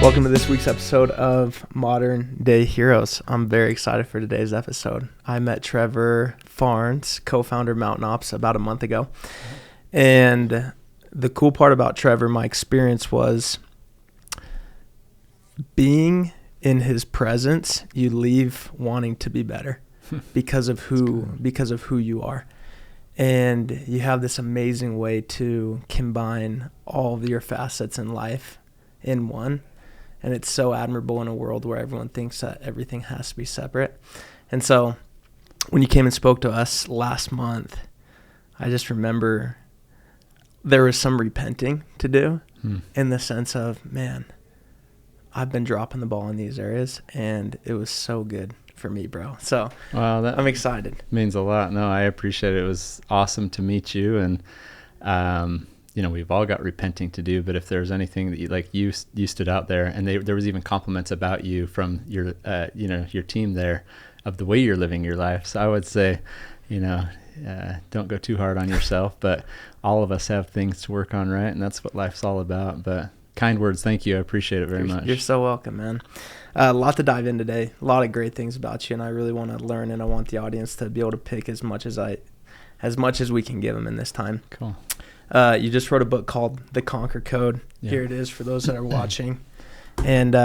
Welcome to this week's episode of Modern Day Heroes. I'm very excited for today's episode. I met Trevor Farnes, co-founder of Mountain Ops, about a month ago. And the cool part about Trevor, my experience was being in his presence, you leave wanting to be better because of who you are. And you have this amazing way to combine all of your facets in life in one. And it's so admirable in a world where everyone thinks that everything has to be separate. And so when you came and spoke to us last month, I just remember there was some repenting to do in the sense of, man, I've been dropping the ball in these areas, and it was so good for me, bro. So I'm excited. Means a lot. No, I appreciate it. It was awesome to meet you. And, we've all got repenting to do, but if there's anything that you stood out there, and there was even compliments about you from your team there of the way you're living your life. So I would say, don't go too hard on yourself, but all of us have things to work on, right? And that's what life's all about. But kind words. Thank you. I appreciate it very much. You're so welcome, man. A lot to dive in today. A lot of great things about you, and I really want to learn, and I want the audience to be able to pick as much as we can give them in this time. Cool. You just wrote a book called The Conquer Code. Yeah. Here it is for those that are watching. And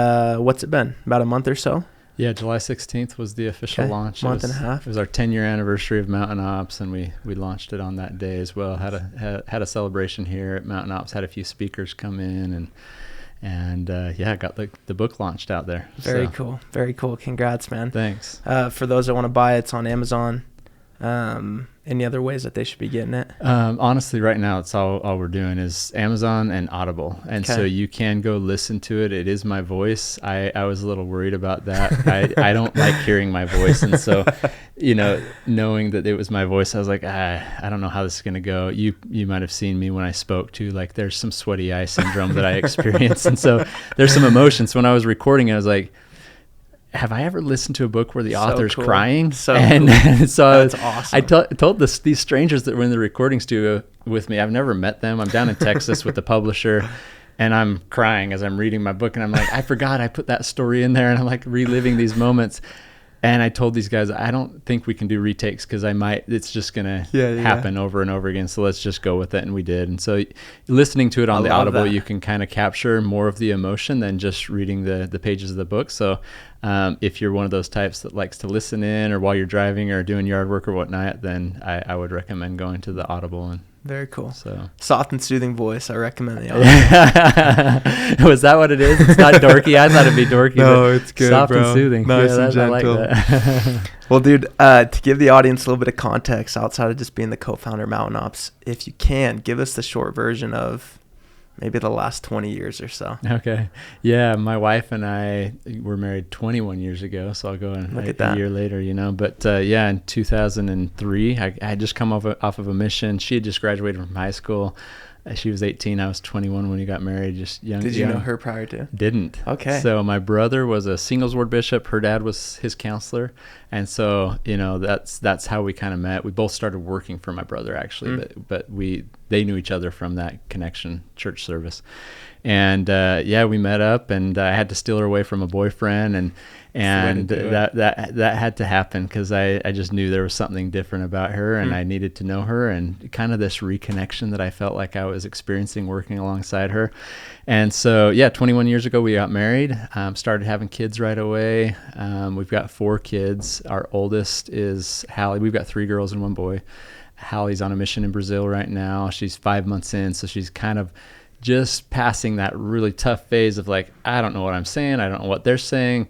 what's it been? About a month or so? Yeah, July 16th was the official launch. Month and a half. It was our 10-year anniversary of Mountain Ops, and we launched it on that day as well. Had a celebration here at Mountain Ops. Had a few speakers come in, and got the book launched out there. Very cool. Very cool. Congrats, man. Thanks. For those that want to buy it, it's on Amazon. Any other ways that they should be getting it? Honestly, right now, it's all we're doing is Amazon and Audible. And so you can go listen to it. It is my voice. I was a little worried about that. I don't like hearing my voice. And so, knowing that it was my voice, I was like, I don't know how this is going to go. You might have seen me when I spoke too. Like, there's some sweaty eye syndrome that I experienced. And so there's some emotions. When I was recording, I was like, have I ever listened to a book where the author's crying? So that's awesome. I told these strangers that were in the recording studio with me, I've never met them. I'm down in Texas with the publisher, and I'm crying as I'm reading my book. And I'm like, I forgot I put that story in there. And I'm like reliving these moments. And I told these guys, I don't think we can do retakes because it's just going to happen over and over again. So let's just go with it. And we did. And so listening to it on the Audible, you can kind of capture more of the emotion than just reading the pages of the book. So if you're one of those types that likes to listen in or while you're driving or doing yard work or whatnot, then I would recommend going to the Audible. And very cool. So soft and soothing voice. I recommend the Audible. Was that what it is? It's not dorky. I thought it'd be dorky. No, it's good, soft bro. And soothing. Nice and gentle. I like that. Well, dude, to give the audience a little bit of context outside of just being the co-founder of Mountain Ops, if you can, give us the short version of maybe the last 20 years or so. Okay. Yeah, my wife and I were married 21 years ago, so I'll go in a year later, But in 2003, I had just come off of a mission. She had just graduated from high school. She was 18. I was 21 when we got married, just young. Did you know her prior to? Didn't. Okay. So my brother was a singles ward bishop. Her dad was his counselor. And so, that's how we kind of met. We both started working for my brother, actually, but they knew each other from that connection church service. And we met up, and I had to steal her away from a boyfriend, and that had to happen because I just knew there was something different about her, and I needed to know her, and kind of this reconnection that I felt like I was experiencing working alongside her. And so 21 years ago we got married, started having kids right away. We've got 4 kids. Our oldest is Hallie. We've got 3 girls and 1 boy. Hallie's on a mission in Brazil right now. She's 5 months in, so she's kind of just passing that really tough phase of like, I don't know what I'm saying. I don't know what they're saying.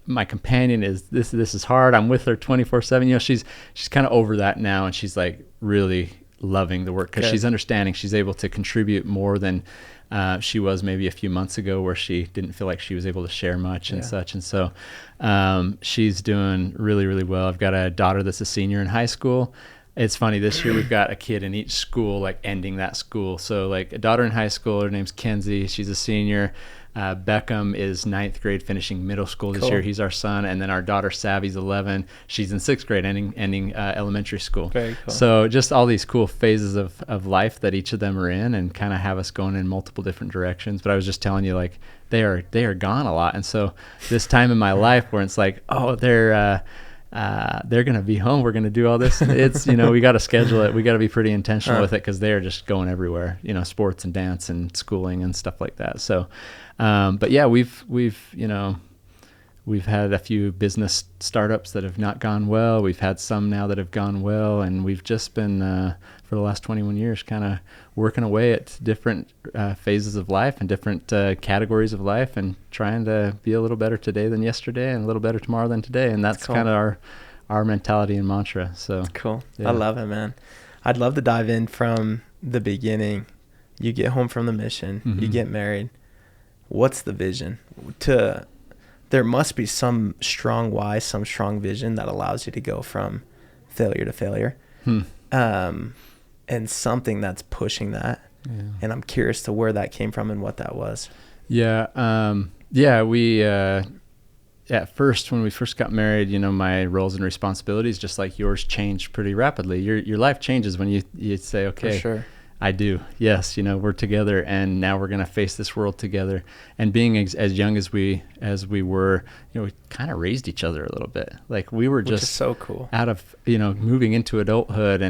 My companion is this is hard. I'm with her 24/7. She's kind of over that now, and she's like really loving the work because she's understanding. She's able to contribute more than she was maybe a few months ago, where she didn't feel like she was able to share much and such. And so she's doing really, really well. I've got a daughter that's a senior in high school. It's funny, this year we've got a kid in each school, like ending that school. So like a daughter in high school, her name's Kenzie. She's a senior. Beckham is 9th grade, finishing middle school this year. He's our son. And then our daughter Savvy's 11. She's in 6th grade, ending elementary school. Very cool. So just all these cool phases of life that each of them are in, and kind of have us going in multiple different directions. But I was just telling you, like, they are gone a lot. And so this time in my life where it's like, oh, they're going to be home, we're going to do all this, it's, we got to schedule it, we got to be pretty intentional with it, because they're just going everywhere, sports and dance and schooling and stuff like that. So but yeah, we've had a few business startups that have not gone well. We've had some now that have gone well, and we've just been for the last 21 years kind of working away at different phases of life and different categories of life, and trying to be a little better today than yesterday and a little better tomorrow than today. And that's cool. Kind of our mentality and mantra. So that's cool. Yeah. I love it, man. I'd love to dive in from the beginning. You get home from the mission, you get married. What's the vision? There must be some strong why, some strong vision that allows you to go from failure to failure. And something that's pushing that. Yeah. And I'm curious to where that came from and what that was. Yeah. We, at first, when we first got married, my roles and responsibilities, just like yours, changed pretty rapidly. Your life changes when you say, okay, for sure. I do. Yes. We're together, and now we're going to face this world together. And being as young as we were, we kind of raised each other a little bit. Like, we were just, which is so cool, out of, moving into adulthood,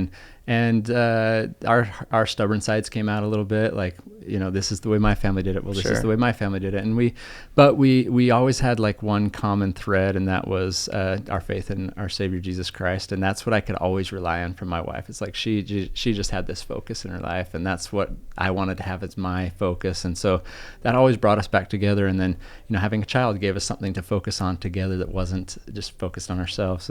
and our stubborn sides came out a little bit. Like, this is the way my family did it. Well, this is the way my family did it. And we always had like one common thread, and that was our faith in our Savior Jesus Christ. And that's what I could always rely on from my wife. It's like she just had this focus in her life, and that's what I wanted to have as my focus. And so that always brought us back together. And then having a child gave us something to focus on together that wasn't just focused on ourselves.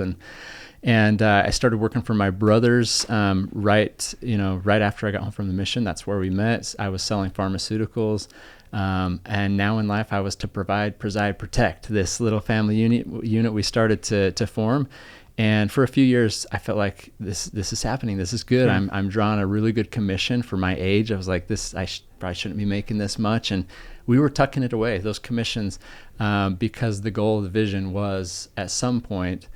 And I started working for my brothers right after I got home from the mission. That's where we met. I was selling pharmaceuticals. And now in life, I was to provide, preside, protect this little family unit we started to form. And for a few years, I felt like this is happening. This is good. I'm drawing a really good commission for my age. I was like, I probably shouldn't be making this much. And we were tucking it away, those commissions, because the goal of the vision was, at some point,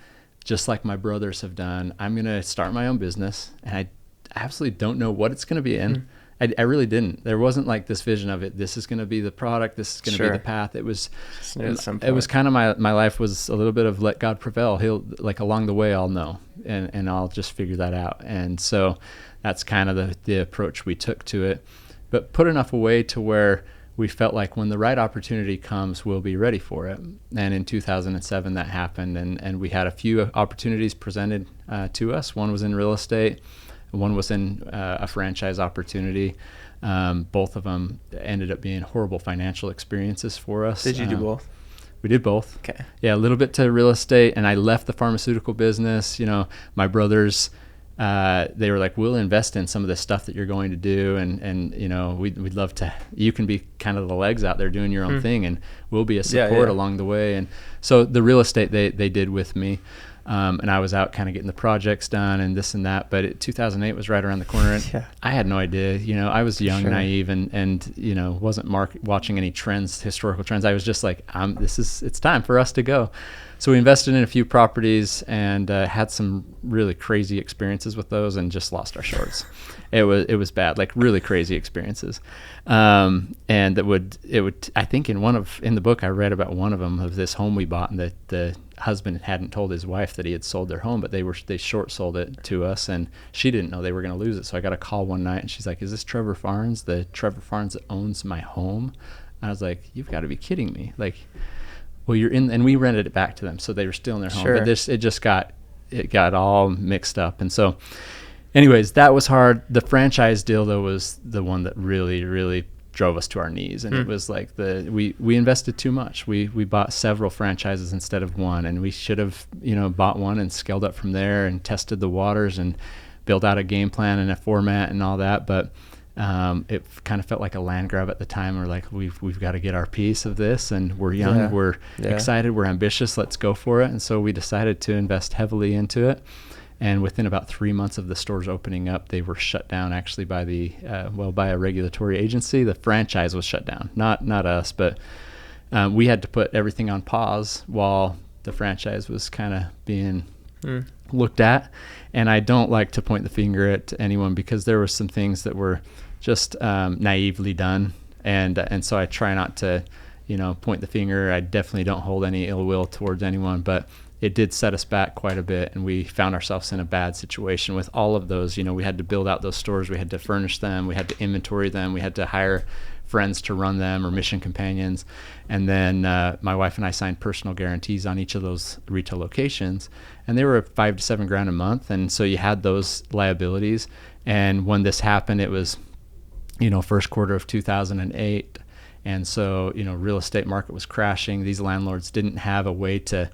just like my brothers have done, I'm going to start my own business. And I absolutely don't know what it's going to be in. I really didn't. There wasn't like this vision of it. This is going to be the product. This is going to be the path. It was kind of my life was a little bit of let God prevail. He'll, like, along the way, I'll know, and I'll just figure that out. And so that's kind of the approach we took to it, but put enough away to where we felt like when the right opportunity comes, we'll be ready for it. And in 2007, that happened. And we had a few opportunities presented to us. One was in real estate. One was in a franchise opportunity. Both of them ended up being horrible financial experiences for us. Did you do both? We did both. Okay. Yeah, a little bit to real estate, and I left the pharmaceutical business. My brothers, they were like, we'll invest in some of the stuff that you're going to do, and we'd love to. You can be kind of the legs out there doing your own thing, and we'll be a support along the way. And so the real estate they did with me. And I was out kind of getting the projects done and this and that, but 2008 was right around the corner, and I had no idea. I was young, naive, and wasn't watching any trends, historical trends. I was just like, it's time for us to go. So we invested in a few properties and had some really crazy experiences with those, and just lost our shorts. It was bad, like really crazy experiences. And it would I think in the book I read about one of them, of this home we bought, and the husband hadn't told his wife that he had sold their home, but they short sold it to us, and she didn't know they were going to lose it. So I got a call one night, and she's like, "Is this Trevor Farnes, the Trevor Farnes that owns my home?" And I was like, "You've got to be kidding me!" Like, well, you're in, and we rented it back to them, so they were still in their home. But it got all mixed up, and so, anyways, that was hard. The franchise deal though was the one that really, really drove us to our knees, and it was like we invested too much. We bought several franchises instead of one, and we should have bought one and scaled up from there and tested the waters and built out a game plan and a format and all that. But it kind of felt like a land grab at the time. We're like, we've got to get our piece of this, and we're young, we're excited, we're ambitious, let's go for it. And so we decided to invest heavily into it. And within about 3 months of the stores opening up, they were shut down actually by by a regulatory agency. The franchise was shut down, not us, but we had to put everything on pause while the franchise was kind of being looked at. And I don't like to point the finger at anyone, because there were some things that were just naively done. And so I try not to, point the finger. I definitely don't hold any ill will towards anyone, but it did set us back quite a bit, and we found ourselves in a bad situation with all of those. We had to build out those stores, we had to furnish them, we had to inventory them, we had to hire friends to run them, or mission companions. And then my wife and I signed personal guarantees on each of those retail locations, and they were $5,000 to $7,000 a month. And so you had those liabilities. And when this happened, it was, first quarter of 2008. And so, real estate market was crashing. These landlords didn't have a way to,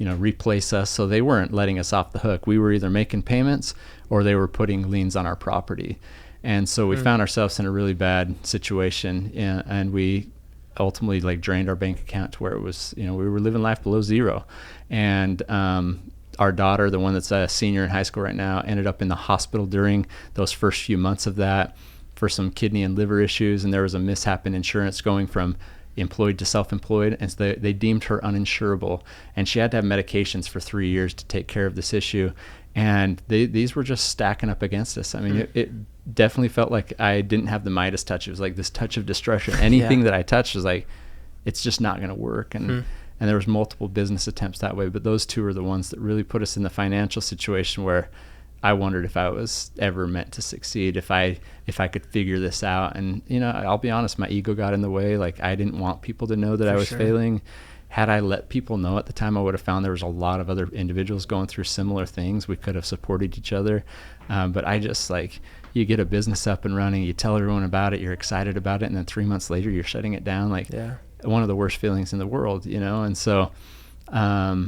replace us. So they weren't letting us off the hook. We were either making payments or they were putting liens on our property. And so we found ourselves in a really bad situation, and we ultimately drained our bank account to where it was, we were living life below zero. And our daughter, the one that's a senior in high school right now, ended up in the hospital during those first few months of that for some kidney and liver issues. And there was a mishap in insurance going from employed to self-employed, and so they deemed her uninsurable, and she had to have medications for 3 years to take care of this issue. And these were just stacking up against us. I mean, it definitely felt like I didn't have the Midas touch. It was like this touch of destruction. Anything that I touched was like, it's just not going to work. And there was multiple business attempts that way, but those two were the ones that really put us in the financial situation where I wondered if I was ever meant to succeed, if I could figure this out. And, I'll be honest, my ego got in the way. I didn't want people to know that I was failing. Had I let people know at the time, I would have found there was a lot of other individuals going through similar things. We could have supported each other. But I just you get a business up and running, you tell everyone about it, you're excited about it, and then 3 months later you're shutting it down. One of the worst feelings in the world, And so,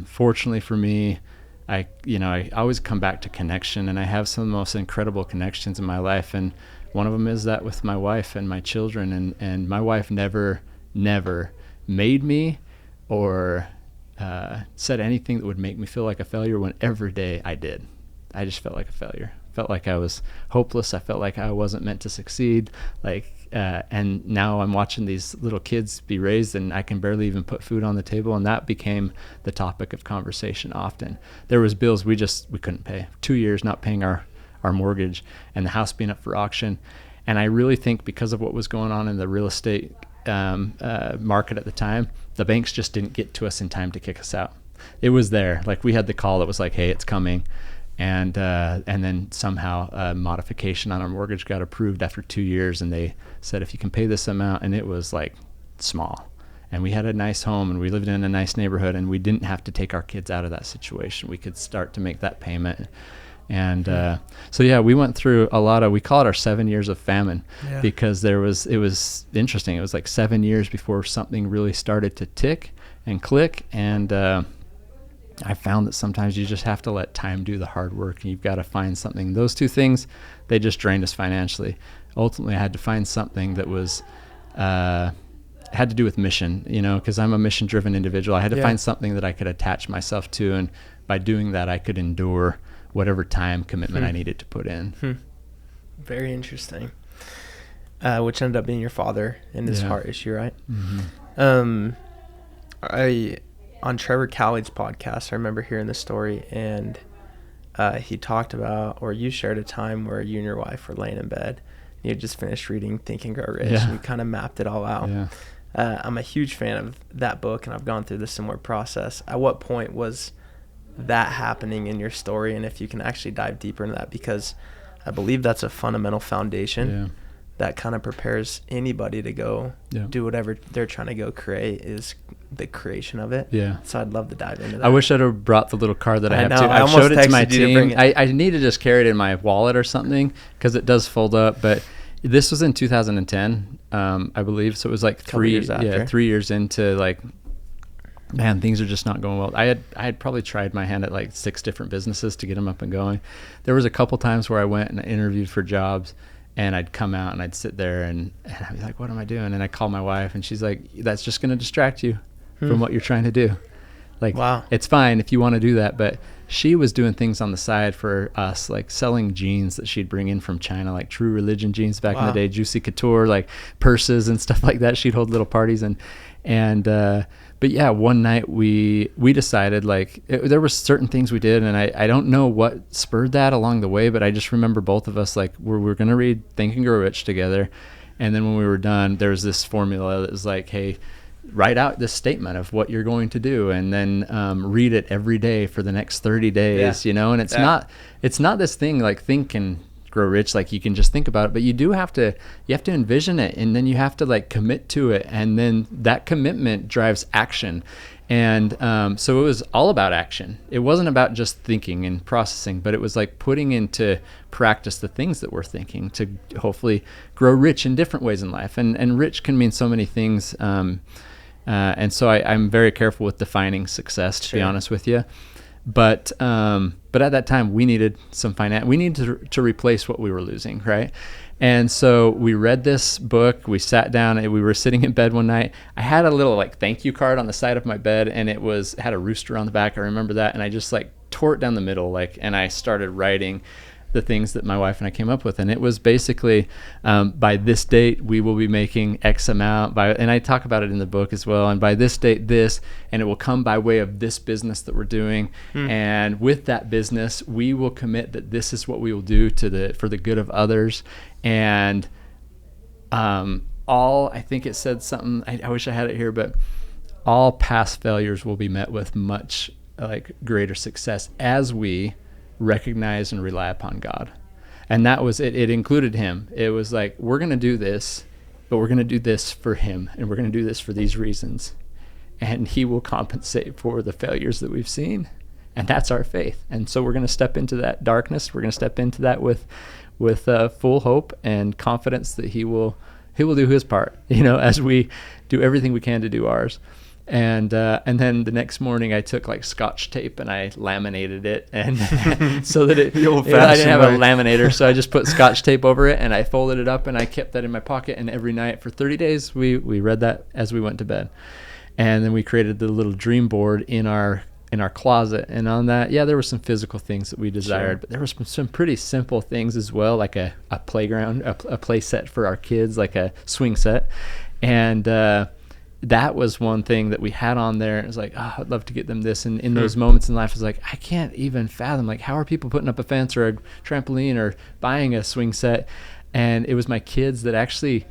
fortunately for me, I always come back to connection, and I have some of the most incredible connections in my life. And one of them is that with my wife and my children. And my wife never made me or said anything that would make me feel like a failure, when every day I did. I just felt like a failure. Felt like I was hopeless. I felt like I wasn't meant to succeed. And now I'm watching these little kids be raised, and I can barely even put food on the table. And that became the topic of conversation often. There was bills we couldn't pay. 2 years not paying our mortgage, and the house being up for auction. And I really think because of what was going on in the real estate market at the time, the banks just didn't get to us in time to kick us out. It was there. We had the call that was like, hey, it's coming. And then somehow a modification on our mortgage got approved after 2 years, and they said, if you can pay this amount, and it was small. And we had a nice home, and we lived in a nice neighborhood, and we didn't have to take our kids out of that situation. We could start to make that payment. And we went through a lot of, we call it our 7 years of famine, because it was interesting. It was 7 years before something really started to tick and click. And I found that sometimes you just have to let time do the hard work, and you've got to find something. Those two things, they just drained us financially. Ultimately, I had to find something that was had to do with mission, because I'm a mission-driven individual. I had to find something that I could attach myself to, and by doing that, I could endure whatever time commitment I needed to put in. Very interesting. Which ended up being your father and his heart issue, right? On Trevor Cowley's podcast, I remember hearing the story, and he talked about, or you shared a time where you and your wife were laying in bed. You had just finished reading Think and Grow Rich, and you kind of mapped it all out. I'm a huge fan of that book, and I've gone through the similar process. At what point was that happening in your story, and if you can actually dive deeper into that, because I believe that's a fundamental foundation that kind of prepares anybody to go do whatever they're trying to go create, is the creation of it. So I'd love to dive into that. I wish I'd have brought the little card that I have know, too. I I've showed it to my team. I need to just carry it in my wallet or something, because it does fold up. But this was in 2010, I believe. So it was 3 years after. 3 years into man, things are just not going well. I had probably tried my hand at 6 different businesses to get them up and going. There was a couple times where I went and I interviewed for jobs, and I'd come out and I'd sit there and I'd be like, what am I doing? And I call my wife, and she's like, that's just going to distract you from what you're trying to do. Like, wow. it's fine if you want to do that. But she was doing things on the side for us, like selling jeans that she'd bring in from China, like True Religion jeans back in the day, Juicy Couture, like purses and stuff like that. She'd hold little parties but yeah, one night we decided, like, there were certain things we did, and I don't know what spurred that along the way, but I just remember both of us, like, we're going to read Think and Grow Rich together. And then when we were done, there was this formula that was like, hey, write out this statement of what you're going to do, and then read it every day for the next 30 days, you know. And it's not this thing like Think and Grow Rich, like you can just think about it, but you have to envision it, and then you have to like commit to it, and then that commitment drives action. And so it was all about action. It wasn't about just thinking and processing, but it was like putting into practice the things that we're thinking to hopefully grow rich in different ways in life. And rich can mean so many things. And so I'm very careful with defining success, to be honest with you. But at that time we needed some finance. We needed to replace what we were losing, right? And so we read this book. We sat down, and we were sitting in bed one night. I had a little like thank you card on the side of my bed, and it had a rooster on the back. I remember that, and I just like tore it down the middle, like, and I started writing the things that my wife and I came up with. And it was basically, by this date, we will be making X amount and I talk about it in the book as well. And by this date, this, and it will come by way of this business that we're doing. And with that business, we will commit that this is what we will do for the good of others. And, I think it said something, I wish I had it here, but all past failures will be met with much like greater success as we recognize and rely upon God. And that was it. It included him. It was like, we're going to do this, but we're going to do this for him, and we're going to do this for these reasons, and he will compensate for the failures that we've seen. And that's our faith. And so we're going to step into that darkness. We're going to step into that with full hope and confidence that he will do his part, you know, as we do everything we can to do ours. And then the next morning I took like Scotch tape and I laminated it, and so that I didn't have a laminator, so I just put Scotch tape over it, and I folded it up, and I kept that in my pocket. And every night for 30 days we read that as we went to bed. And then we created the little dream board in our closet, and on that, there were some physical things that we desired, but there were some pretty simple things as well, like a playground, a play set for our kids, like a swing set. And that was one thing that we had on there. It was like, I'd love to get them this. And in those moments in life, it was like, I can't even fathom, like, how are people putting up a fence or a trampoline or buying a swing set? And it was my kids that actually,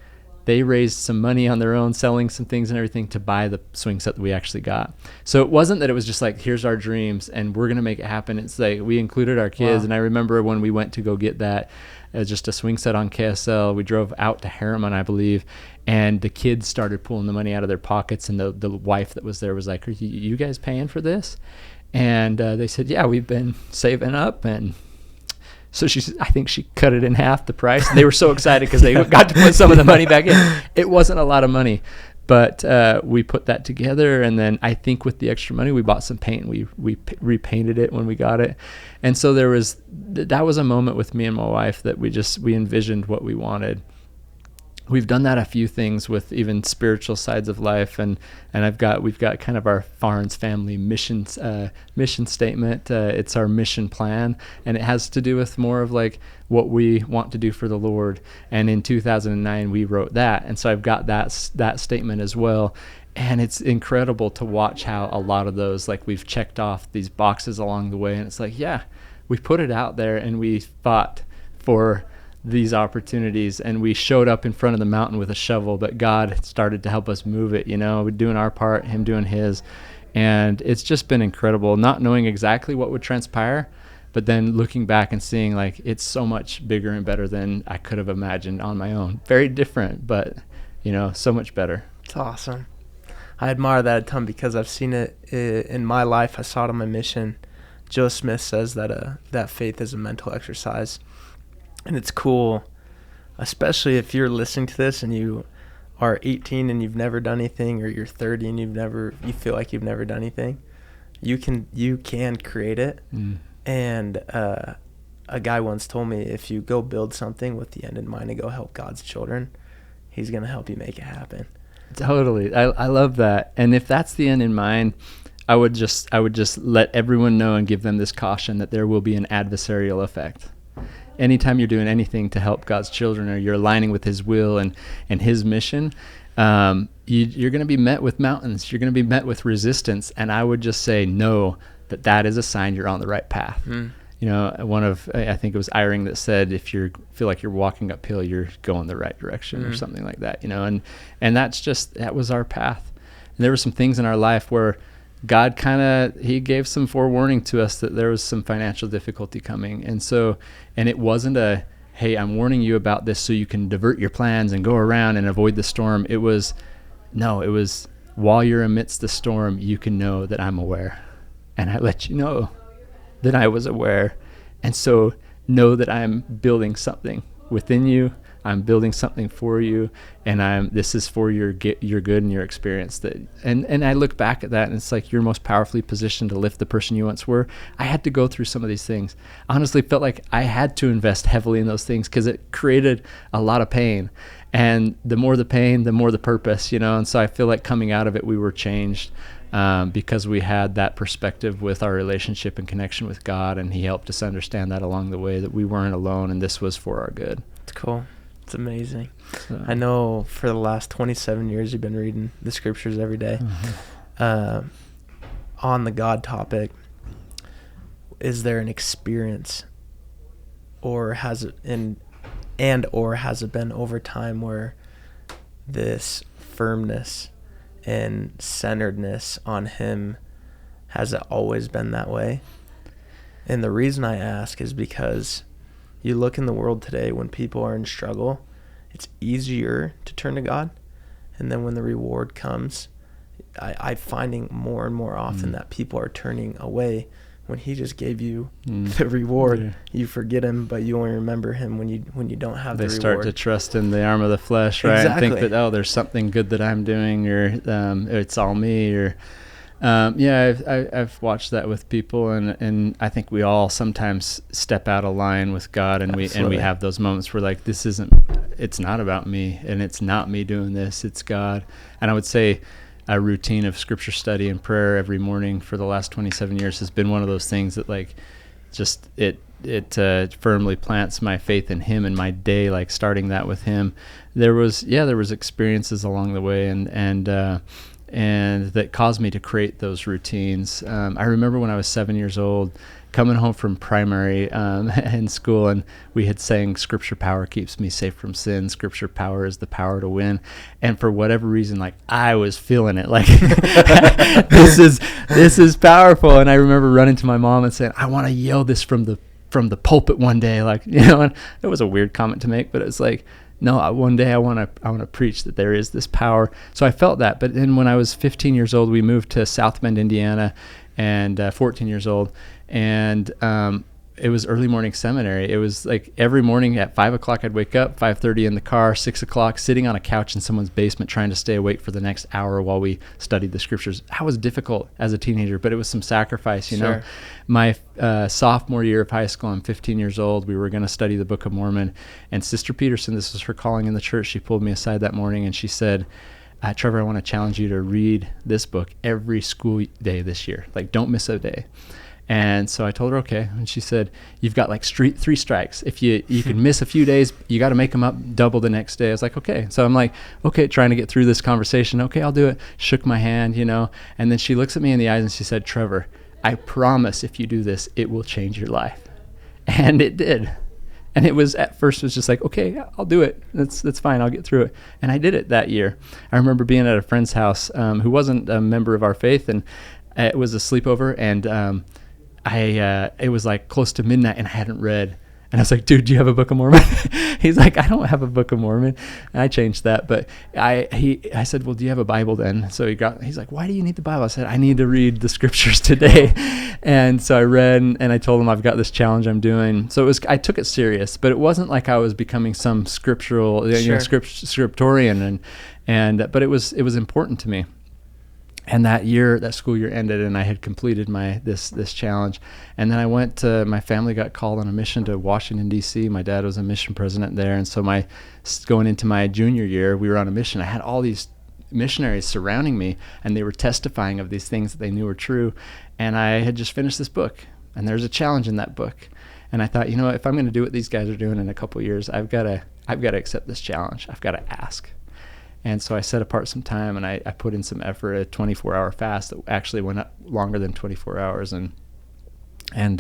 they raised some money on their own, selling some things and everything to buy the swing set that we actually got. So it wasn't that it was just like, here's our dreams and we're going to make it happen. It's like, we included our kids. Wow. And I remember when we went to go get that, just a swing set on KSL, we drove out to Harriman, I believe, and the kids started pulling the money out of their pockets, and the wife that was there was like, are you guys paying for this? And they said, yeah, we've been saving up. And so I think she cut it in half the price. And they were so excited because they got to put some of the money back in. It wasn't a lot of money, but we put that together. And then I think with the extra money, we bought some paint. We repainted it when we got it. And so that was a moment with me and my wife that we envisioned what we wanted. We've done that a few things with even spiritual sides of life, and we've got kind of our Farnes family mission statement. It's our mission plan, and it has to do with more of like what we want to do for the Lord. And in 2009 we wrote that, and so I've got that statement as well. And it's incredible to watch how a lot of those, like, we've checked off these boxes along the way, and it's like, we put it out there and we fought for these opportunities, and we showed up in front of the mountain with a shovel, but God started to help us move it, we're doing our part, him doing his. And it's just been incredible, not knowing exactly what would transpire, but then looking back and seeing like it's so much bigger and better than I could have imagined on my own. Very different, but so much better. It's awesome. I admire that a ton because I've seen it in my life. I saw it on my mission. Joe Smith says that faith is a mental exercise. And it's cool, especially if you're listening to this and you are 18 and you've never done anything, or you're 30 and you feel like you've never done anything. You can create it. And a guy once told me, if you go build something with the end in mind and go help God's children, he's going to help you make it happen. Totally. I love that. And if that's the end in mind, I would just let everyone know and give them this caution that there will be an adversarial effect. Anytime you're doing anything to help God's children, or you're aligning with his will and his mission, you're going to be met with mountains. You're going to be met with resistance. And I would just say, no, that is a sign you're on the right path. You know, I think it was Eyring that said, if you feel like you're walking uphill, you're going the right direction, or something like that, you know, and that was our path. And there were some things in our life where God he gave some forewarning to us that there was some financial difficulty coming. And it wasn't hey, I'm warning you about this so you can divert your plans and go around and avoid the storm. It was while you're amidst the storm, you can know that I'm aware. And I let you know that I was aware. And so know that I'm building something within you. I'm building something for you, and this is for your good and your experience. And I look back at that, and it's like, you're most powerfully positioned to lift the person you once were. I had to go through some of these things. I honestly felt like I had to invest heavily in those things because it created a lot of pain. And the more the pain, the more the purpose, you know. And so I feel like coming out of it, we were changed because we had that perspective with our relationship and connection with God, and he helped us understand that along the way, that we weren't alone, and this was for our good. It's cool. It's amazing. I know for the last 27 years you've been reading the scriptures every day. On the God topic, is there an experience, or has it been over time where this firmness and centeredness on him, has it always been that way? And the reason I ask is because you look in the world today, when people are in struggle, it's easier to turn to God. And then when the reward comes, I'm finding more and more often that people are turning away when he just gave you the reward. Yeah. You forget him, but you only remember him when you don't have the reward. They start to trust in the arm of the flesh, right? Exactly. And think that, there's something good that I'm doing, or it's all me, or I've watched that with people, and I think we all sometimes step out of line with God, and we have those moments where, like, it's not about me, and it's not me doing this, it's God. And I would say a routine of scripture study and prayer every morning for the last 27 years has been one of those things that, like, just it firmly plants my faith in him in my day, like starting that with him. There was experiences along the way, and that caused me to create those routines. I remember when I was 7 years old, coming home from primary in school, and we had sang, "Scripture power keeps me safe from sin. Scripture power is the power to win." And for whatever reason, like, I was feeling it, like this is powerful. And I remember running to my mom and saying, "I want to yell this from the pulpit one day," like, you know. And it was a weird comment to make, but it's like, no, one day I want to preach that there is this power. So I felt that. But then when I was 15 years old, we moved to South Bend, Indiana, and 14 years old. And it was early morning seminary. It was like every morning at 5 o'clock, I'd wake up, 5:30 in the car, 6 o'clock, sitting on a couch in someone's basement trying to stay awake for the next hour while we studied the scriptures. That was difficult as a teenager, but it was some sacrifice, you know. My sophomore year of high school, I'm 15 years old. We were going to study the Book of Mormon. And Sister Peterson, this was her calling in the church, she pulled me aside that morning and she said, "Trevor, I want to challenge you to read this book every school day this year. Like, don't miss a day." And so I told her, okay. And she said, "You've got like 3 strikes. If you can miss a few days, you got to make them up double the next day." I was like, okay. So I'm like, okay, trying to get through this conversation. Okay, I'll do it. Shook my hand, you know. And then she looks at me in the eyes and she said, "Trevor, I promise if you do this, it will change your life." And it did. And it was, at first, was just like, okay, I'll do it. That's fine. I'll get through it. And I did it that year. I remember being at a friend's house who wasn't a member of our faith, and it was a sleepover, and it was like close to midnight, and I hadn't read. And I was like, "Dude, do you have a Book of Mormon?" He's like, "I don't have a Book of Mormon." And I changed that, but I said, "Well, do you have a Bible then?" So he's like, "Why do you need the Bible?" I said, "I need to read the scriptures today." And so I read, and I told him, "I've got this challenge I'm doing." So I took it serious, but it wasn't like I was becoming some scriptural, scriptorian, but it was important to me. And that school year ended, and I had completed this challenge. And then I my family got called on a mission to Washington, D.C. My dad was a mission president there. And so going into my junior year, we were on a mission. I had all these missionaries surrounding me, and they were testifying of these things that they knew were true. And I had just finished this book, and there's a challenge in that book. And I thought, you know what, if I'm going to do what these guys are doing in a couple of years, I've got to accept this challenge. I've got to ask. And so I set apart some time, and I put in some effort, a 24-hour fast that actually went up longer than 24 hours. And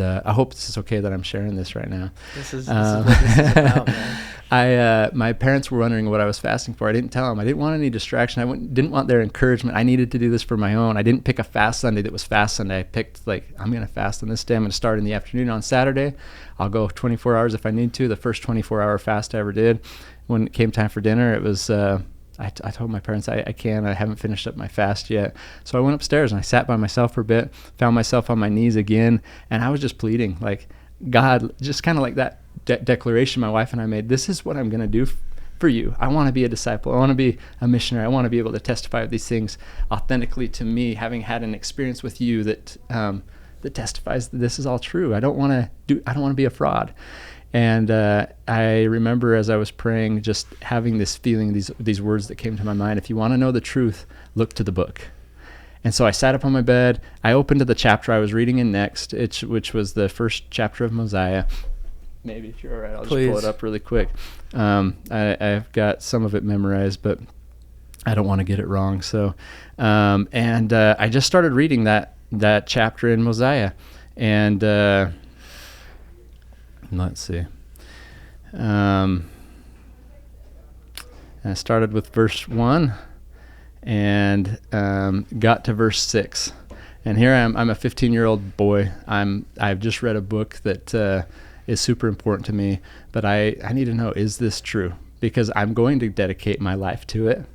I hope this is okay that I'm sharing this right now. This is what this is about, man. My parents were wondering what I was fasting for. I didn't tell them. I didn't want any distraction. Didn't want their encouragement. I needed to do this for my own. I didn't pick a fast Sunday that was fast Sunday. I picked, I'm going to fast on this day. I'm going to start in the afternoon on Saturday. I'll go 24 hours if I need to. The first 24-hour fast I ever did. When it came time for dinner, it was... I told my parents I haven't finished up my fast yet. So I went upstairs and I sat by myself for a bit, found myself on my knees again, and I was just pleading, God, just kind of like that declaration my wife and I made, this is what I'm going to do for you. I want to be a disciple. I want to be a missionary. I want to be able to testify of these things authentically to me, having had an experience with you that testifies that this is all true. I don't want to be a fraud. And I remember as I was praying, just having this feeling, these words that came to my mind. If you want to know the truth, look to the book. And so I sat up on my bed. I opened to the chapter I was reading in next, which was the first chapter of Mosiah. Maybe if you're all right, I'll just pull it up really quick. I've got some of it memorized, but I don't want to get it wrong. So, I just started reading that chapter in Mosiah, and let's see. I started with verse 1 and got to verse 6. And here I am. I'm a 15-year-old boy. I've just read a book that is super important to me, but I need to know, is this true? Because I'm going to dedicate my life to it,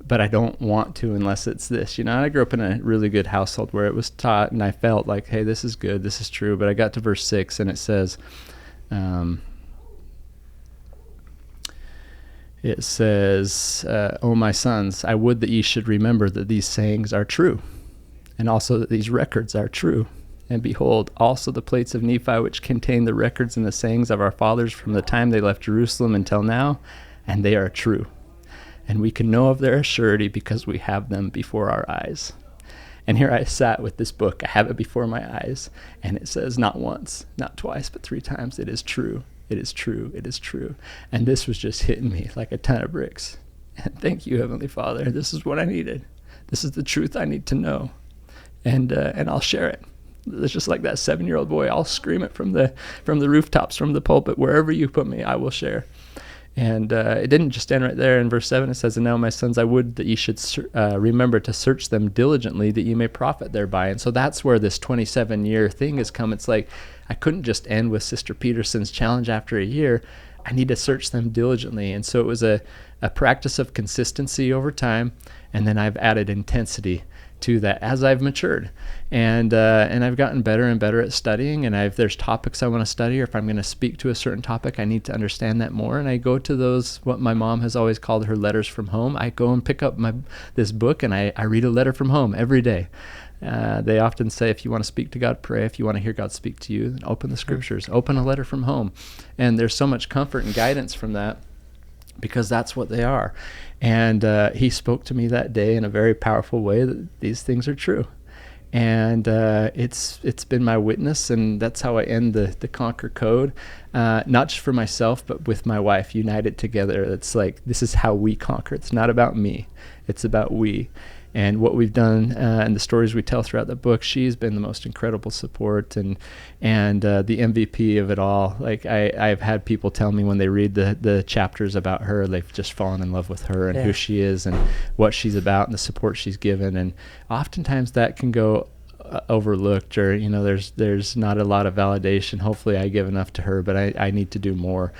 but I don't want to unless it's this. I grew up in a really good household where it was taught, and I felt like, hey, this is good, this is true. But I got to verse 6, and it says, "O my sons, I would that ye should remember that these sayings are true, and also that these records are true. And behold, also the plates of Nephi, which contain the records and the sayings of our fathers from the time they left Jerusalem until now, and they are true. And we can know of their surety because we have them before our eyes." And here I sat with this book. I have it before my eyes, and it says not once, not twice, but 3 times, it is true, it is true, it is true. And this was just hitting me like a ton of bricks. And thank you, Heavenly Father. This is what I needed. This is the truth I need to know. And I'll share it. It's just like that 7-year-old boy. I'll scream it from the rooftops, from the pulpit, wherever you put me, I will share. And it didn't just end right there. In verse 7 it says, "And now, my sons, I would that ye should remember to search them diligently, that ye may profit thereby." And so that's where this 27-year thing has come. It's like I couldn't just end with Sister Peterson's challenge after a year. I need to search them diligently. And so it was a practice of consistency over time, and then I've added intensity to that as I've matured, and I've gotten better and better at studying, and there's topics I want to study, or if I'm going to speak to a certain topic, I need to understand that more, and I go to those, what my mom has always called her letters from home. I go and pick up this book, and I read a letter from home every day. They often say, if you want to speak to God, pray. If you want to hear God speak to you, then open the scriptures, open a letter from home. And there's so much comfort and guidance from that, because that's what they are. And he spoke to me that day in a very powerful way that these things are true. And it's been my witness, and that's how I end the Conquer Code, not just for myself, but with my wife, united together. It's like, this is how we conquer. It's not about me. It's about we. And what we've done and the stories we tell throughout the book, she's been the most incredible support and the MVP of it all. Like I've had people tell me when they read the chapters about her, they've just fallen in love with her and who she is and what she's about and the support she's given. And oftentimes that can go overlooked, or there's not a lot of validation. Hopefully I give enough to her, but I need to do more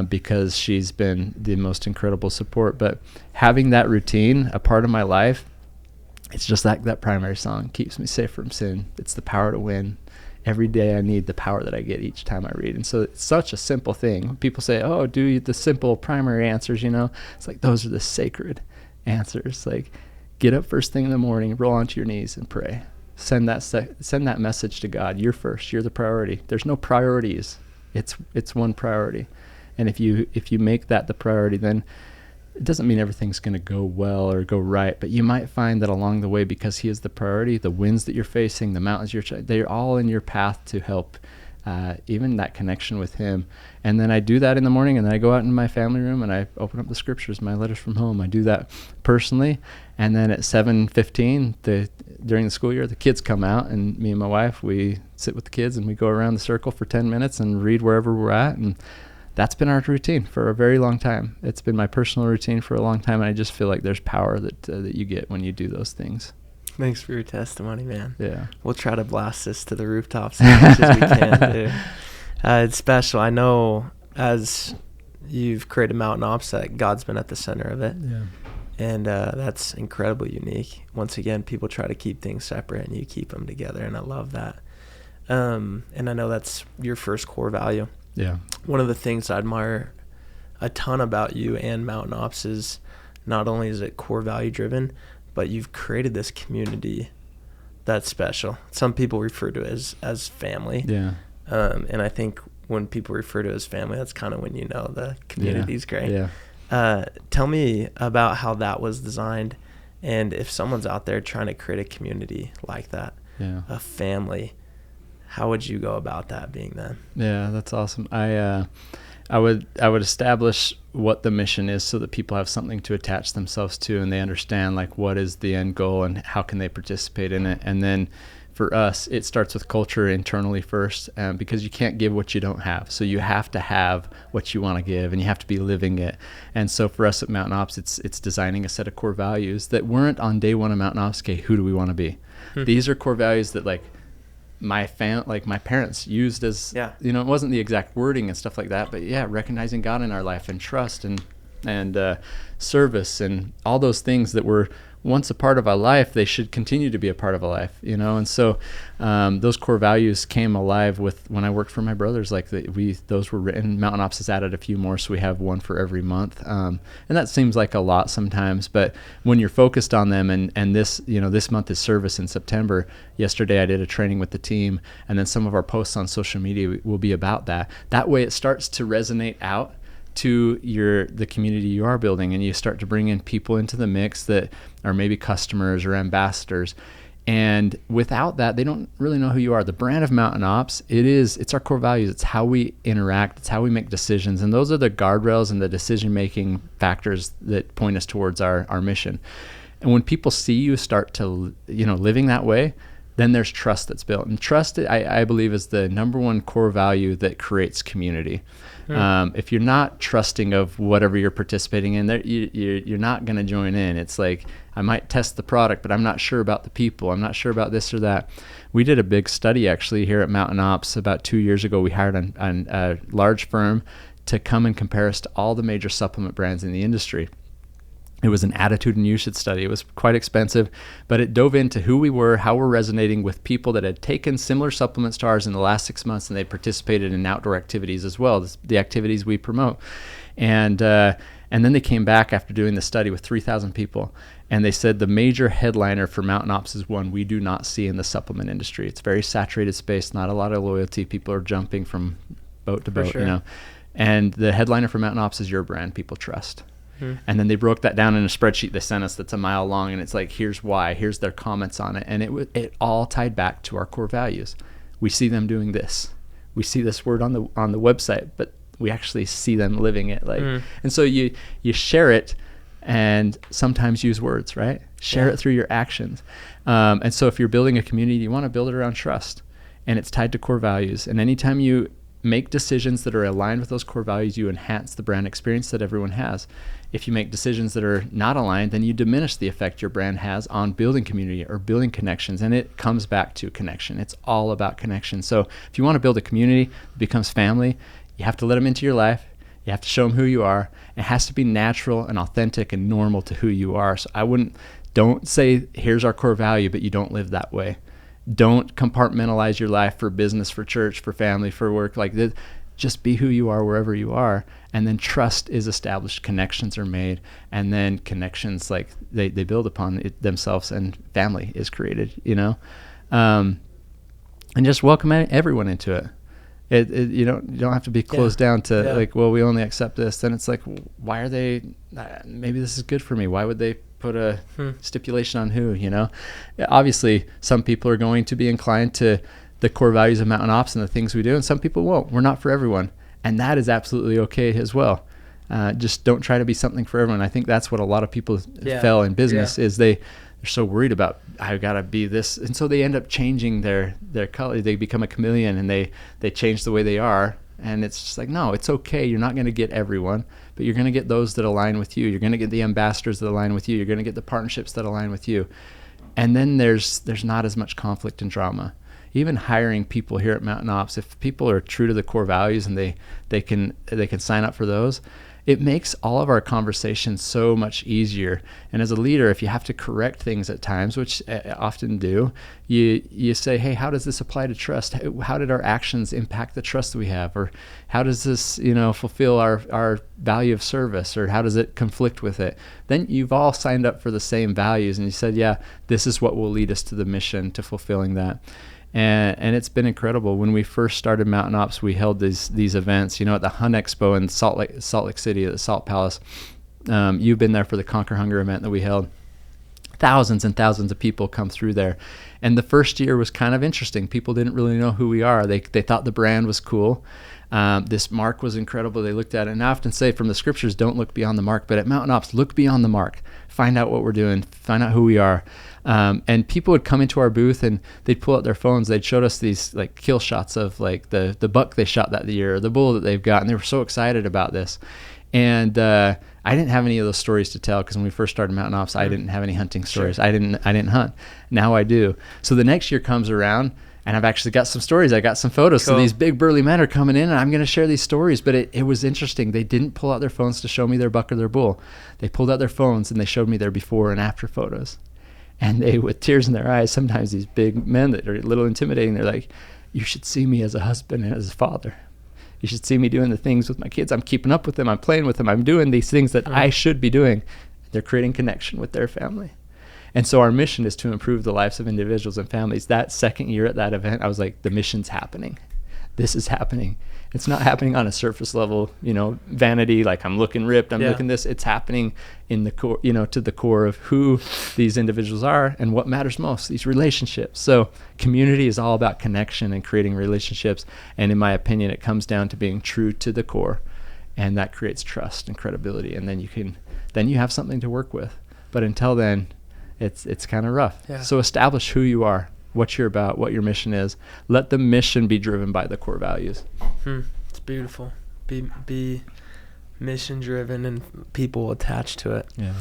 because she's been the most incredible support. But having that routine a part of my life, it's just like that primary song, keeps me safe from sin. It's the power to win. Every day I need the power that I get each time I read. And so it's such a simple thing. People say, oh, do the simple primary answers, It's like, those are the sacred answers. Like, get up first thing in the morning, roll onto your knees and pray. Send that message to God. You're first. You're the priority. There's no priorities. It's one priority. And if you make that the priority, then it doesn't mean everything's going to go well or go right, but you might find that along the way, because he is the priority, the winds that you're facing, the mountains they're all in your path to help even that connection with him. And then I do that in the morning, and then I go out in my family room and I open up the scriptures, my letters from home. I do that personally. And then at 7:15 during the school year, the kids come out, and me and my wife, we sit with the kids and we go around the circle for 10 minutes and read wherever we're at. And that's been our routine for a very long time. It's been my personal routine for a long time, and I just feel like there's power that you get when you do those things. Thanks for your testimony, man. Yeah. We'll try to blast this to the rooftops as much as we can, too. It's special. I know as you've created Mountain Ops that God's been at the center of it. Yeah. And that's incredibly unique. Once again, people try to keep things separate, and you keep them together, and I love that. And I know that's your first core value. Yeah. One of the things I admire a ton about you and Mountain Ops is not only is it core value driven, but you've created this community that's special. Some people refer to it as family. Yeah. And I think when people refer to it as family, that's kind of when you know the community's great. Yeah. Tell me about how that was designed, and if someone's out there trying to create a community like that, a family, how would you go about that being them? Yeah, that's awesome. I would establish what the mission is so that people have something to attach themselves to, and they understand like what is the end goal and how can they participate in it. And then for us, it starts with culture internally first, because you can't give what you don't have. So you have to have what you want to give, and you have to be living it. And so for us at Mountain Ops, it's designing a set of core values that weren't on day one of Mountain Ops. Okay, who do we want to be? These are core values that like my parents used as, it wasn't the exact wording and stuff like that, but recognizing God in our life and trust and service and all those things that were once a part of our life, they should continue to be a part of our life, And so those core values came alive when I worked for my brothers. Like those were written. Mountain Ops has added a few more, so we have one for every month. And that seems like a lot sometimes, but when you're focused on them, and this, this month is service in September. Yesterday I did a training with the team, and then some of our posts on social media will be about that. That way it starts to resonate out to the community you are building, and you start to bring in people into the mix that are maybe customers or ambassadors. And without that, they don't really know who you are. The brand of Mountain Ops, it's our core values. It's how we interact. It's how we make decisions. And those are the guardrails and the decision-making factors that point us towards our mission. And when people see you start to, living that way, then there's trust that's built. And trust, I believe, is the number one core value that creates community. If you're not trusting of whatever you're participating in, you're not going to join in. It's like, I might test the product, but I'm not sure about the people. I'm not sure about this or that. We did a big study actually here at Mountain Ops about 2 years ago. We hired a large firm to come and compare us to all the major supplement brands in the industry. It was an attitude and usage study. It was quite expensive, but it dove into who we were, how we're resonating with people that had taken similar supplements to ours in the last 6 months, and they participated in outdoor activities as well, the activities we promote. And then they came back after doing the study with 3,000 people, and they said the major headliner for Mountain Ops is one we do not see in the supplement industry. It's very saturated space, not a lot of loyalty. People are jumping from boat to boat, sure. And the headliner for Mountain Ops is your brand, people trust. And then they broke that down in a spreadsheet they sent us that's a mile long, and it's like, here's why, here's their comments on it. And it all tied back to our core values. We see them doing this. We see this word on the website, but we actually see them living it. And so you share it, and sometimes use words, right? Share it through your actions. And so if you're building a community, you want to build it around trust, and it's tied to core values. And anytime you make decisions that are aligned with those core values, you enhance the brand experience that everyone has. If you make decisions that are not aligned, then you diminish the effect your brand has on building community or building connections. And it comes back to connection. It's all about connection. So if you want to build a community that becomes family, you have to let them into your life. You have to show them who you are. It has to be natural and authentic and normal to who you are. So don't say, here's our core value, but you don't live that way. Don't compartmentalize your life for business, for church, for family, for work. Like this. Just be who you are wherever you are, and then trust is established, connections are made, and then connections, like they build upon themselves, and family is created, and just welcome everyone into it. You don't have to be closed down to like, well, we only accept this. Then it's like, why are they, maybe this is good for me. Why would they put a stipulation on who, Obviously some people are going to be inclined to the core values of Mountain Ops and the things we do, and some people won't. We're not for everyone, and that is absolutely okay as well. Just don't try to be something for everyone. I think that's what a lot of people fail in business is they're so worried about, I gotta be this, and so they end up changing their color. They become a chameleon, and they change the way they are. And it's just like, no, it's okay. You're not going to get everyone, but you're going to get those that align with you. You're going to get the ambassadors that align with you. You're going to get the partnerships that align with you. And then there's not as much conflict and drama. Even hiring people here at Mountain Ops, if people are true to the core values and they can sign up for those, it makes all of our conversations so much easier. And as a leader, if you have to correct things at times, which I often do, you say, hey, how does this apply to trust? How did our actions impact the trust that we have? Or how does this, fulfill our value of service? Or how does it conflict with it? Then you've all signed up for the same values, and you said, yeah, this is what will lead us to the mission, to fulfilling that. And it's been incredible. When we first started Mountain Ops, we held these events, at the Hun Expo in Salt Lake City at the Salt Palace. You've been there for the Conquer Hunger event that we held. Thousands and thousands of people come through there. And the first year was kind of interesting. People didn't really know who we are. They thought the brand was cool. This mark was incredible. They looked at it. And I often say from the scriptures, don't look beyond the mark. But at Mountain Ops, look beyond the mark. Find out what we're doing. Find out who we are. And people would come into our booth and they'd pull out their phones. They'd show us these like kill shots of like the buck they shot that year, or the bull that they've got. And they were so excited about this. And I didn't have any of those stories to tell, because when we first started Mountain Ops, I didn't have any hunting stories. Sure. I didn't hunt. Now I do. So the next year comes around, and I've actually got some stories. I got some photos. Cool. So these big burly men are coming in, and I'm going to share these stories. But it was interesting. They didn't pull out their phones to show me their buck or their bull. They pulled out their phones and they showed me their before and after photos. And they, with tears in their eyes, sometimes these big men that are a little intimidating, they're like, you should see me as a husband and as a father. You should see me doing the things with my kids. I'm keeping up with them. I'm playing with them. I'm doing these things that I should be doing. They're creating connection with their family. And so our mission is to improve the lives of individuals and families. That second year at that event, I was like, the mission's happening. This is happening. It's not happening on a surface level, vanity, like I'm looking ripped, I'm looking this. It's happening in the core, to the core of who these individuals are and what matters most, these relationships. So community is all about connection and creating relationships. And in my opinion, it comes down to being true to the core, and that creates trust and credibility. And then you have something to work with. But until then, it's kind of rough. Yeah. So establish who you are, what you're about, what your mission is. Let the mission be driven by the core values. It's beautiful. Be mission driven and people attached to it. Yeah.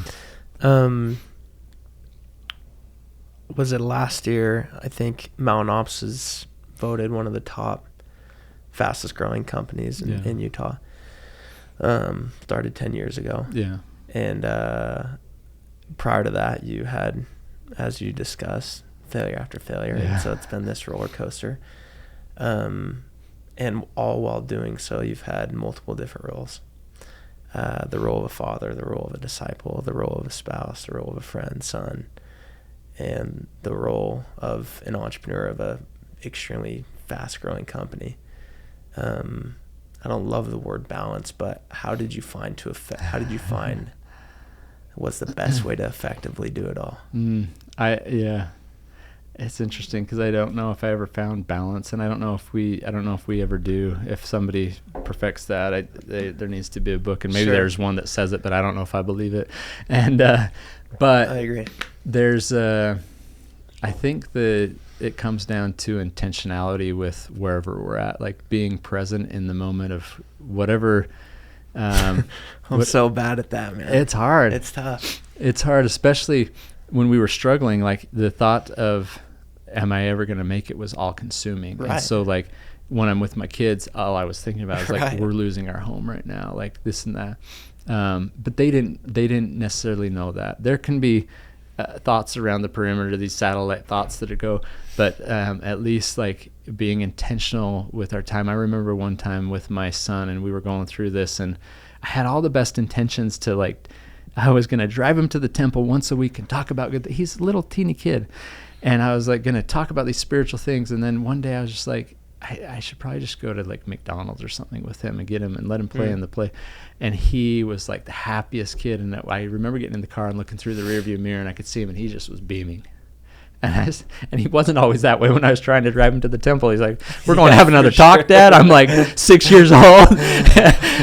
Was it last year? I think Mountain Ops is voted one of the top fastest growing companies in Utah. Started 10 years ago. Yeah. And prior to that, you had, as you discussed, failure after failure. Yeah. And so it's been this roller coaster. And all while doing so, you've had multiple different roles. The role of a father, the role of a disciple, the role of a spouse, the role of a friend, son, and the role of an entrepreneur of a extremely fast-growing company. I don't love the word balance, but how did you find what's the best way to effectively do it all? It's interesting, because I don't know if I ever found balance, and I don't know if we ever do. If somebody perfects that, there needs to be a book, and maybe there's one that says it, but I don't know if I believe it. And but I agree. There's I think that it comes down to intentionality with wherever we're at, like being present in the moment of whatever. I'm so bad at that, man. It's hard. It's tough. It's hard, especially when we were struggling. Like the thought of, am I ever going to make it, was all consuming. Right. And so like when I'm with my kids, all I was thinking about is like, we're losing our home right now, like this and that. But they didn't necessarily know that. There can be thoughts around the perimeter, these satellite thoughts that go, but at least like being intentional with our time. I remember one time with my son, and we were going through this, and I had all the best intentions to like, I was going to drive him to the temple once a week and talk about good. He's a little teeny kid. And I was like going to talk about these spiritual things. And then one day I was just like, I should probably just go to like McDonald's or something with him and get him and let him play in the play. And he was like the happiest kid. And I remember getting in the car and looking through the rearview mirror, and I could see him, and he just was beaming. And he wasn't always that way when I was trying to drive him to the temple. He's like, we're going to have another talk, Dad. I'm like 6 years old.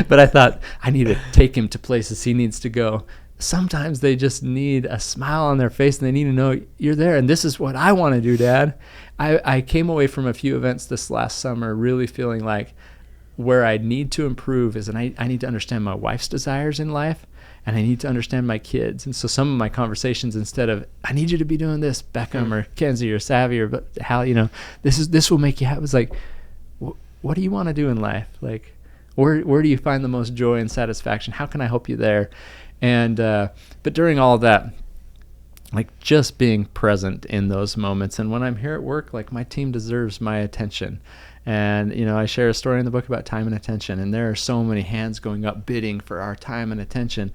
But I thought, I need to take him to places he needs to go. Sometimes they just need a smile on their face, and they need to know you're there. And this is what I want to do, Dad. I came away from a few events this last summer really feeling like where I need to improve is, and I need to understand my wife's desires in life, and I need to understand my kids. And so some of my conversations, instead of, I need you to be doing this, Beckham or Kenzie or Savvy or Hal, this will make you happy. It's like, what do you want to do in life? Like, where do you find the most joy and satisfaction? How can I help you there? And but during all of that, like just being present in those moments. And when I'm here at work, like my team deserves my attention. And, I share a story in the book about time and attention, and there are so many hands going up bidding for our time and attention.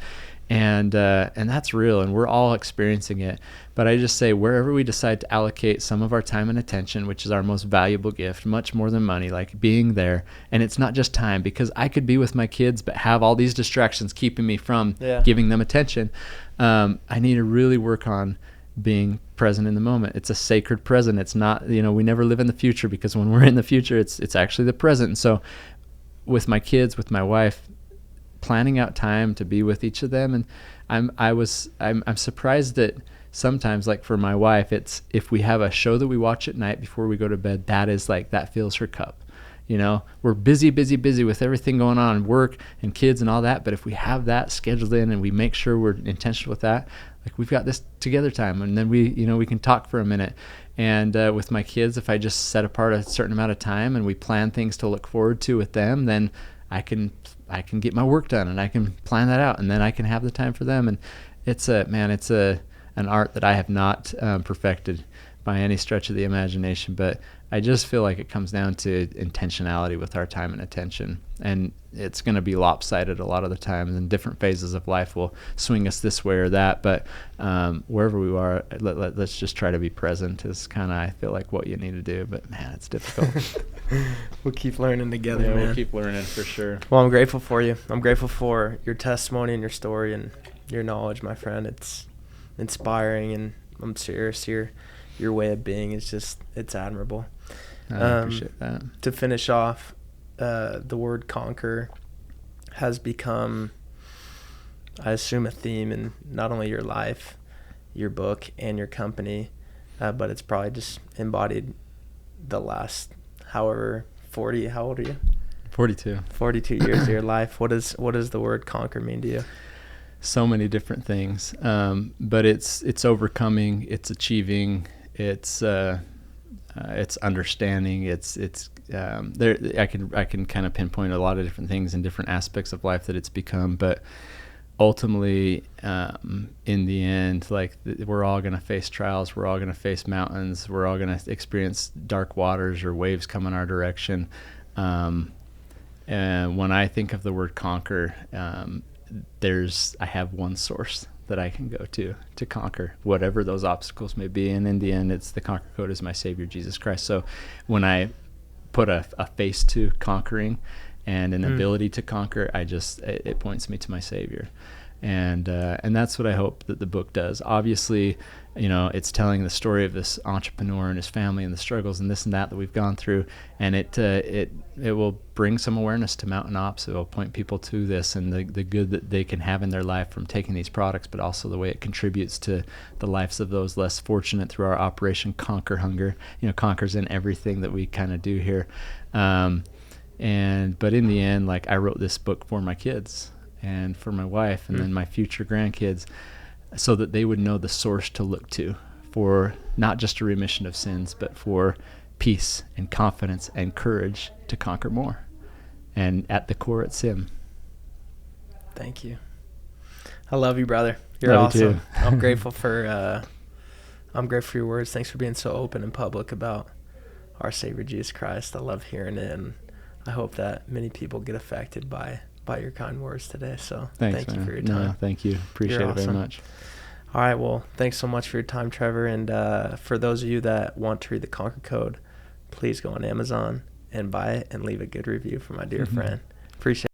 And that's real, and we're all experiencing it. But I just say, wherever we decide to allocate some of our time and attention, which is our most valuable gift, much more than money, like being there. And it's not just time, because I could be with my kids but have all these distractions keeping me from giving them attention. I need to really work on being present in the moment. It's a sacred present. It's not, we never live in the future, because when we're in the future, it's actually the present. And so with my kids, with my wife, planning out time to be with each of them. And I'm surprised that sometimes, like for my wife, it's if we have a show that we watch at night before we go to bed, that fills her cup. We're busy with everything going on, work and kids and all that. But if we have that scheduled in and we make sure we're intentional with that, like we've got this together time, and then we can talk for a minute. And with my kids, if I just set apart a certain amount of time and we plan things to look forward to with them, then I can get my work done, and I can plan that out, and then I can have the time for them. And it's an art that I have not perfected by any stretch of the imagination, but I just feel like it comes down to intentionality with our time and attention. And it's going to be lopsided a lot of the time, and different phases of life will swing us this way or that. But wherever we are, let's just try to be present is kind of, I feel like, what you need to do. But man, it's difficult. We'll keep learning together, man. We'll keep learning for sure. Well, I'm grateful for you. I'm grateful for your testimony and your story and your knowledge, my friend. It's inspiring, and I'm serious. Your way of being is just, it's admirable. I appreciate that. To finish off, the word conquer has become, I assume, a theme in not only your life, your book, and your company, but it's probably just embodied the last, how old are you? 42. 42 years of your life. What does the word conquer mean to you? So many different things, but it's overcoming, it's achieving, it's understanding, it's there. I can kind of pinpoint a lot of different things in different aspects of life that it's become, but ultimately, in the end, like we're all going to face trials, we're all going to face mountains, we're all going to experience dark waters or waves coming our direction. And when I think of the word conquer, I have one source that I can go to conquer whatever those obstacles may be. And in the end, it's the conquer code is my Savior, Jesus Christ. So when I put a face to conquering and an ability to conquer, it points me to my Savior. And that's what I hope that the book does. Obviously, it's telling the story of this entrepreneur and his family and the struggles and this and that we've gone through. And it will bring some awareness to mountain ops. It will point people to this and the good that they can have in their life from taking these products, but also the way it contributes to the lives of those less fortunate through our Operation Conquer Hunger. Conquers in everything that we kind of do here. But in the end, like I wrote this book for my kids and for my wife and then my future grandkids, so that they would know the source to look to for not just a remission of sins, but for peace and confidence and courage to conquer more. And at the core, it's Him. Thank you. I love you, brother. You're love awesome. You too. I'm grateful for your words. Thanks for being so open and public about our Savior Jesus Christ. I love hearing it, and I hope that many people get affected by your kind words today. So thanks, thank you for your time. No, thank you. Appreciate it very much. All right. Well, thanks so much for your time, Trevor. And for those of you that want to read the Conquer Code, please go on Amazon and buy it and leave a good review for my dear friend. Appreciate it.